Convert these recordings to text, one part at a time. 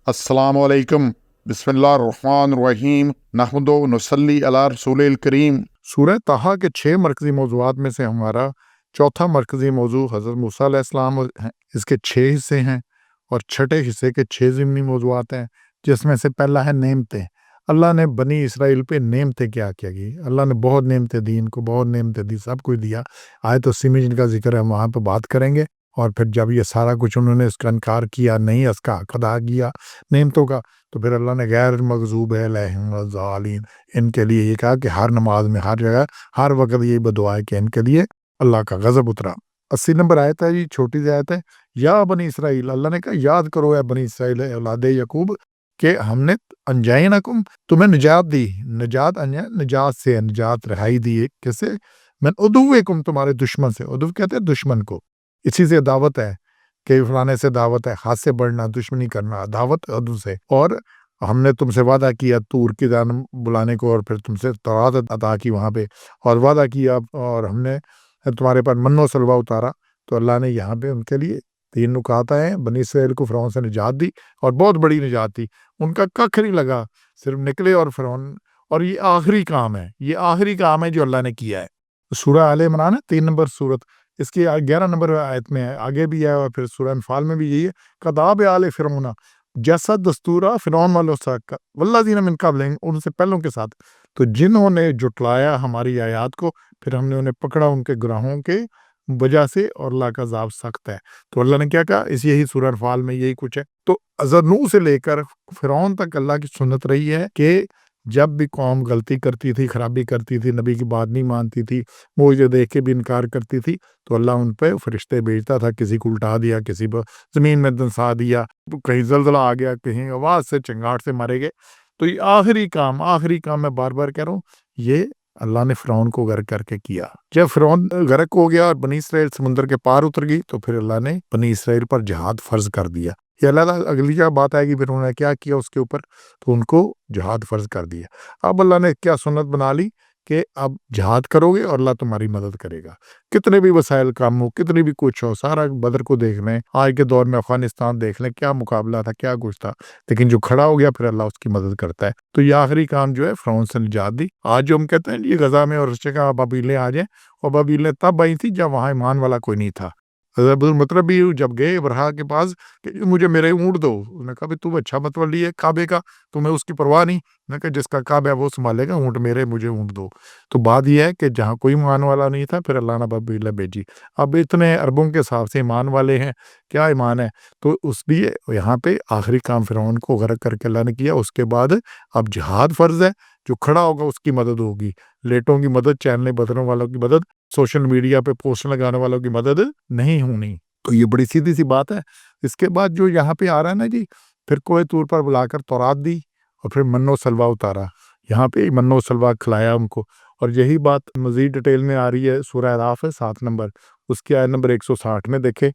अस्सलामु अलैकुम, बिस्मिल्लाहिर्रहमानिर्रहीम, नहमदु व नुसल्ली अला रसूलिल करीम। सूरह ताहा के 6 मरकज़ी मौज़ूआत में से हमारा चौथा मरकज़ी मौज़ू हज़रत मूसा अलैहिस्सलाम है। इसके 6 हिस्से हैं और छठे हिस्से के 6 ज़िमनी मौज़ूआत हैं, जिसमें से पहला है नेमतें। अल्लाह ने बनी इसराइल पे नेमतें क्या क्या की। अल्लाह ने बहुत नेमतें दी, इनको बहुत नेमतें दी, सब कुछ दिया। आयत सिमी जिनका जिक्र है वहाँ पर बात करेंगे। और फिर जब ये सारा कुछ उन्होंने इसका इनकार किया, नहीं इसका हक अदा किया नेमतों का, तो फिर अल्लाह ने गैर मगज़ूब अलैहिम वज़्ज़ालिमीन इनके लिए ये कहा कि हर नमाज में, हर जगह, हर वक्त ये बदुआ है कि इनके लिए अल्लाह का गज़ब उतरा। 80 नंबर आयत है, ये छोटी सी आयत है। या बनी इसराइल, अल्लाह ने कहा याद करो है बनी इसराइल औलादे यकूब कि हमने अंजैनकुम तुम्हें निजात दी। निजात निजात से निजात रहाई दी। कैसे? मैं उदुवेकुम तुम्हारे दुश्मन से। उदु कहते हैं दुश्मन को। इसी से दावत है कि फलाने से दावत है, हाथ से बढ़ना, दुश्मनी करना, दावत अदु से। और हमने तुमसे वादा किया तूर की जानब बुलाने को, और फिर तुमसे तौरात अता की वहाँ पे, और वादा किया, और हमने तुम्हारे पर मन्नो सलवा उतारा। तो अल्लाह ने यहाँ पे उनके लिए 3 नुकात हैं। बनी इसराइल को फ़िरौन से निजात दी, और बहुत बड़ी निजात दी। उनका कख नहीं लगा, सिर्फ निकले और फ़िरौन। और ये आखिरी काम है, ये आखिरी काम है जो अल्लाह ने किया है। सूरह आले इमरान है 3 नंबर सूरत, इसकी 11 नंबर आयत में है, आगे भी है, और फिर सूरह अनफाल में भी यही है। कदाब आले फ़िरौना, जैसा दस्तूरा फ़िरौन वालों सा वल्लज़ीना मिन क़ब्लिहिम, उनसे पहलों के साथ, तो जिन्होंने जुटलाया हमारी आयात को, फिर हमने उन्हें पकड़ा उनके गुनाहों के वजह से, और अल्लाह का अज़ाब सख्त है। तो अल्लाह ने क्या कहा, इस यही सूरह अनफाल में यही कुछ है। तो हज़रत नूह से लेकर फ़िरौन तक अल्लाह की सुन्नत रही है कि जब भी कौम गलती करती थी, खराबी करती थी, नबी की बात नहीं मानती थी, मुझे देख के भी इनकार करती थी, तो अल्लाह उन पे फरिश्ते भेजता था। किसी को उल्टा दिया, किसी को ज़मीन में धंसा दिया, कहीं ज़लज़ला आ गया, कहीं आवाज़ से चिंगाट से मारे गए। तो ये आखिरी काम मैं बार-बार कह रहा हूँ, ये अल्लाह ने फ़िरौन को गर्क करके किया। जब फ़िरौन गर्क हो गया और बनी इसराइल समुद्र के पार उतर गई, तो फिर अल्लाह ने बनी इसराइल पर जिहाद फ़र्ज़ कर दिया। ये अल्लाह अगली क्या बात आएगी, फिर उन्होंने क्या किया उसके ऊपर, तो उनको जिहाद फ़र्ज़ कर दिया। अब अल्लाह ने क्या सुन्नत बना ली कि अब जिहाद करोगे और अल्लाह तुम्हारी मदद करेगा। कितने भी वसाइल कम हो, कितनी भी कुछ हो, सारा बदर को देख लें, आज के दौर में अफ़गानिस्तान देख लें, क्या मुकाबला था, क्या कुछ था, लेकिन जो खड़ा हो गया फिर अल्लाह उसकी मदद करता है। तो ये आखिरी काम जो है फ़िरौन से निजात दी। आज जो हम कहते हैं ये गज़ा में और उस जगह बाबीलें आ जाएँ, और बाबीलें तब आई थी जब वहाँ ईमान वाला कोई नहीं था। अब्दुल मुत्तलिब भी जब गए अबरहा के पास कि मुझे मेरे ऊँट दो, उन्होंने कहा, "भाई तुम अच्छा मतवल्ली है काबे का, तुम्हें उसकी परवाह नहीं।" मैंने कहा, "जिसका काबा है वो संभालेगा, ऊँट मेरे, मुझे ऊँट दो।" तो बात ये है कि जहाँ कोई ईमान वाला नहीं था, फिर अल्लाह ने बाबीलें भेजी। अब इतने अरबों के हिसाब से ईमान वाले हैं, क्या ईमान है, तो इसलिए यहाँ पे आखिरी काम फ़िरौन को गर्क करके अल्लाह ने किया। उसके बाद अब जिहाद फ़र्ज़ है, जो खड़ा होगा उसकी मदद होगी। लेटों की मदद, चैनलें बदलने वालों की मदद, सोशल मीडिया पे पोस्ट लगाने वालों की मदद नहीं होनी। तो ये बड़ी सीधी-सी बात है। इसके बाद जो यहाँ पे आ रहा है ना जी, फिर कोहे तूर पर बुलाकर तौरात दी, और फिर मन्नो सलवा उतारा। यहाँ पे मन्नो सलवा खिलाया उनको, और यही बात मज़ीद डिटेल में आ रही है सूरह अराफ है 7 नंबर, उसकी आयत नंबर 160 में देखें।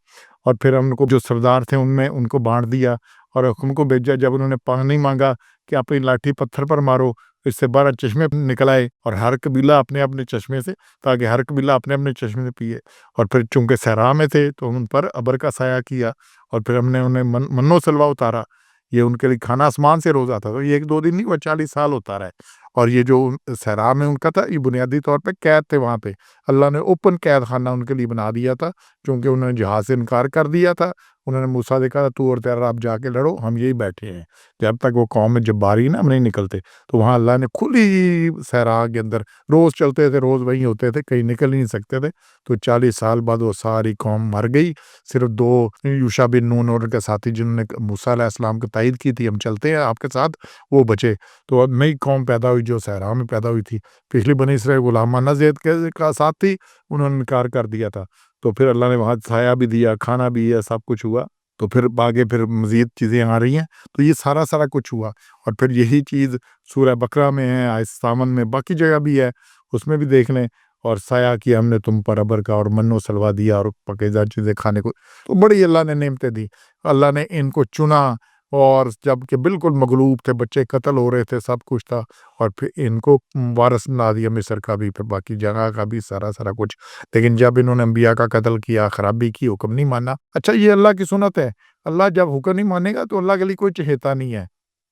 और फिर उनको जो सरदार थे उनमें उनको बाँट दिया, और हुक्म को भेजा, जब उन्होंने पानी माँगा कि अपनी लाठी पत्थर पर मारो, इससे 12 चश्मे निकल आए, और हर कबीला अपने-अपने चश्मे से, ताकि हर कबीला अपने-अपने चश्मे से पिए। और फिर चूँकि सहरा में थे तो उन पर अबर का साया किया, और फिर हमने उन्हें मन्नो सलवा उतारा। ये उनके लिए खाना आसमान से रोज़ आता था। ये 1-2 दिन नहीं, वो 40 साल होता रहा है। और ये जो सहरा में उनका था, ये बुनियादी तौर पे कैद थे वहाँ पे। अल्लाह ने ओपन कैद खाना उनके लिए बना दिया था, क्योंकि उन्होंने जिहाद से इनकार कर दिया था। उन्होंने मूसा से कहा, तू और तेरा रब जाके लड़ो, हम यही बैठे हैं। जब तक वो कौम में जब्बारी ना हम नहीं निकलते, तो वहाँ अल्लाह ने खुली सहरा के अंदर रोज़ चलते थे, रोज़ वहीं होते थे, कहीं निकल ही नहीं सकते थे। तो 40 साल बाद वो सारी कौम मर गई। सिर्फ 2 यूशा बिन नून और उनके साथी जिन्होंने मूसा अलैहिस्सलाम की तायद की थी, हम चलते हैं आपके साथ, वो बचे। तो अब नई कौम पैदा हुई जो सहरा में पैदा हुई थी। पिछली बनी इसराइल गुलामाना ज़ैद के का साथ थी, उन्होंने इनकार कर दिया था। तो फिर अल्लाह ने वहाँ साया भी दिया, खाना भी दिया, सब कुछ हुआ। तो फिर आगे फिर मज़ीद चीज़ें आ रही हैं। तो ये सारा कुछ हुआ, और फिर यही चीज़ सूरह बकरा में है, आयत 57 में, बाकी जगह भी है, उसमें भी देख लें। और साया किया हमने तुम पर अबर का, और मन्नो सलवा दिया, और पकीज़ा चीज़ें खाने को। तो बड़ी अल्लाह ने नेमतें दी। अल्लाह ने इनको चुना, اور جب کہ بالکل مغلوب تھے، بچے قتل ہو رہے تھے، سب کچھ تھا، اور پھر ان کو وارث بنا دیا مصر کا بھی، پھر باقی جگہ کا بھی، سارا کچھ۔ لیکن جب انہوں نے انبیاء کا قتل کیا، خرابی کی، حکم نہیں مانا۔ اچھا، یہ اللہ کی سنت ہے، اللہ جب حکم نہیں مانے گا تو اللہ کے لیے کوئی چہیتا نہیں ہے۔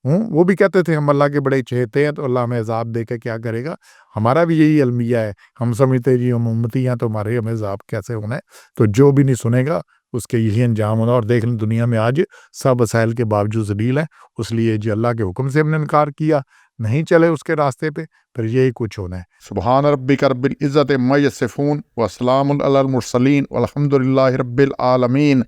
وہ بھی کہتے تھے ہم اللہ کے بڑے چہیتے ہیں، تو اللہ ہمیں عذاب دے کے کیا کرے گا؟ ہمارا بھی یہی المیہ ہے، ہم سمجھتے جی ہم امتی ہیں تو ہمیں عذاب کیسے ہونا ہے؟ تو جو بھی نہیں سنے گا اس کے یہی انجام ہونا۔ اور دیکھ لیں دنیا میں آج سب وسائل کے باوجود ذلیل ہیں، اس لیے جی اللہ کے حکم سے ہم نے انکار کیا، نہیں چلے اس کے راستے پہ، پھر یہی کچھ ہونا ہے۔ سبحان ربک رب العزت عما یصفون وسلام علی المرسلین والحمد للہ رب العالمین۔